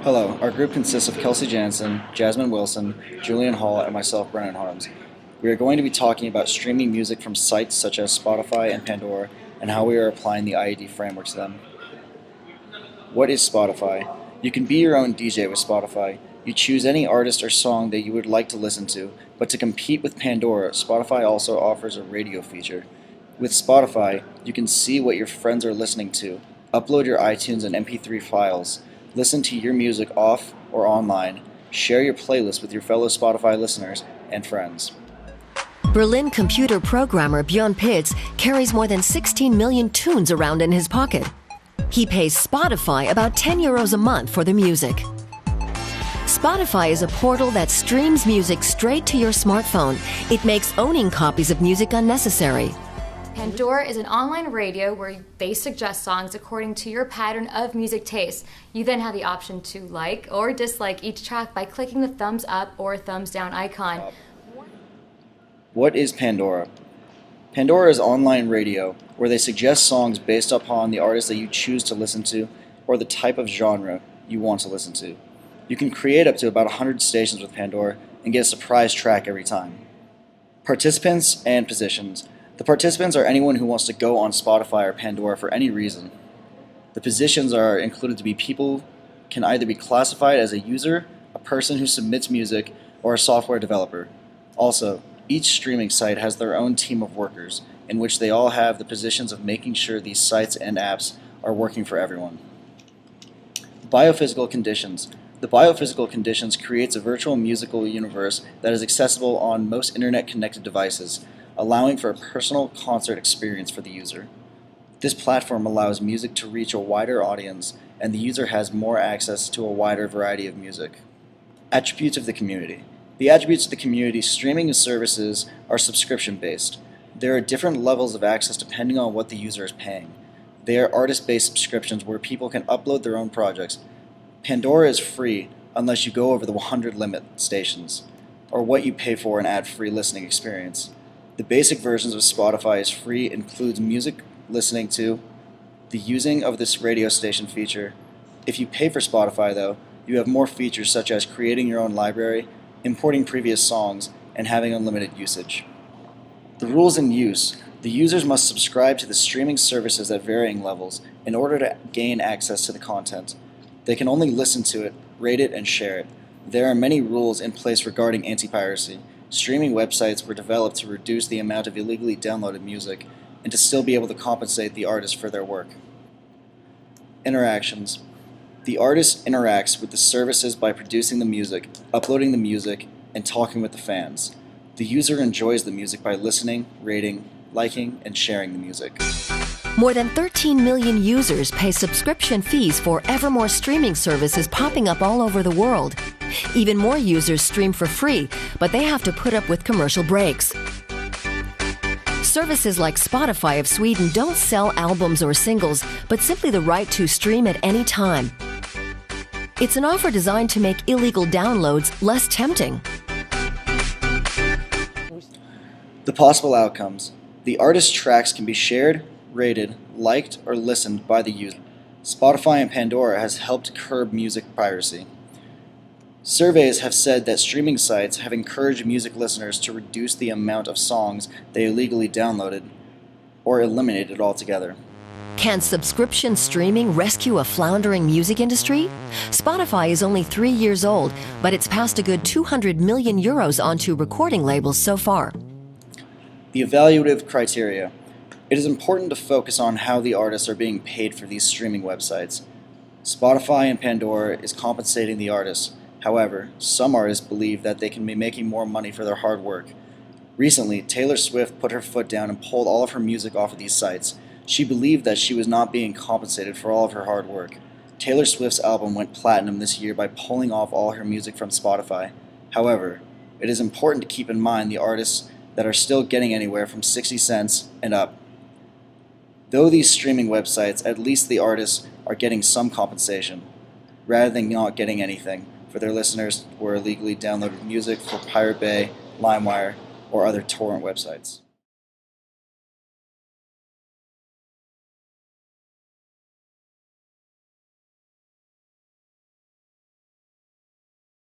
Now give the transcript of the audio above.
Hello, our group consists of Kelsey Jansen, Jasmine Wilson, Julian Hall, and myself, Brennan Harms. We are going to be talking about streaming music from sites such as Spotify and Pandora and how we are applying the IED framework to them. What is Spotify? You can be your own DJ with Spotify. You choose any artist or song that you would like to listen to, but to compete with Pandora, Spotify also offers a radio feature. With Spotify, you can see what your friends are listening to, upload your iTunes and MP3 files, listen to your music off or online, share your playlist with your fellow Spotify listeners and friends. Berlin computer programmer Björn Pitts carries more than 16 million tunes around in his pocket. He pays Spotify about €10 a month for the music. Spotify is a portal that streams music straight to your smartphone. It makes owning copies of music unnecessary. Pandora is an online radio where they suggest songs according to your pattern of music taste. You then have the option to like or dislike each track by clicking the thumbs up or thumbs down icon. What is Pandora? Pandora is online radio where they suggest songs based upon the artist that you choose to listen to or the type of genre you want to listen to. You can create up to about 100 stations with Pandora and get a surprise track every time. Participants and positions. The participants are anyone who wants to go on Spotify or Pandora for any reason. The positions are included to be people can either be classified as a user, a person who submits music, or a software developer. Also, each streaming site has their own team of workers, in which they all have the positions of making sure these sites and apps are working for everyone. Biophysical conditions. The biophysical conditions creates a virtual musical universe that is accessible on most internet-connected devices, allowing for a personal concert experience for the user. This platform allows music to reach a wider audience, and the user has more access to a wider variety of music. Attributes of the community. The attributes of the community streaming services are subscription-based. There are different levels of access depending on what the user is paying. They are artist-based subscriptions where people can upload their own projects. Pandora is free unless you go over the 100 limit stations, or what you pay for an ad-free listening experience. The basic versions of Spotify is free, includes music listening to, the using of this radio station feature. If you pay for Spotify though, you have more features such as creating your own library, importing previous songs, and having unlimited usage. The rules in use. The users must subscribe to the streaming services at varying levels in order to gain access to the content. They can only listen to it, rate it, and share it. There are many rules in place regarding anti-piracy. Streaming websites were developed to reduce the amount of illegally downloaded music and to still be able to compensate the artist for their work. Interactions. The artist interacts with the services by producing the music, uploading the music, and talking with the fans. The user enjoys the music by listening, rating, liking, and sharing the music. More than 13 million users pay subscription fees for ever more streaming services popping up all over the world. Even more users stream for free, but they have to put up with commercial breaks. Services like Spotify of Sweden don't sell albums or singles, but simply the right to stream at any time. It's an offer designed to make illegal downloads less tempting. The possible outcomes. The artist's tracks can be shared, rated, liked, or listened by the user. Spotify and Pandora has helped curb music piracy. Surveys have said that streaming sites have encouraged music listeners to reduce the amount of songs they illegally downloaded or eliminated altogether. Can subscription streaming rescue a floundering music industry? Spotify is only 3 years old, but it's passed a good €200 million onto recording labels so far. The evaluative criteria. It is important to focus on how the artists are being paid for these streaming websites. Spotify and Pandora is compensating the artists. However, some artists believe that they can be making more money for their hard work. Recently, Taylor Swift put her foot down and pulled all of her music off of these sites. She believed that she was not being compensated for all of her hard work. Taylor Swift's album went platinum this year by pulling off all her music from Spotify. However, it is important to keep in mind the artists that are still getting anywhere from 60 cents and up. Though these streaming websites, at least the artists are getting some compensation, rather than not getting anything for their listeners who are illegally downloaded music for Pirate Bay, LimeWire, or other torrent websites.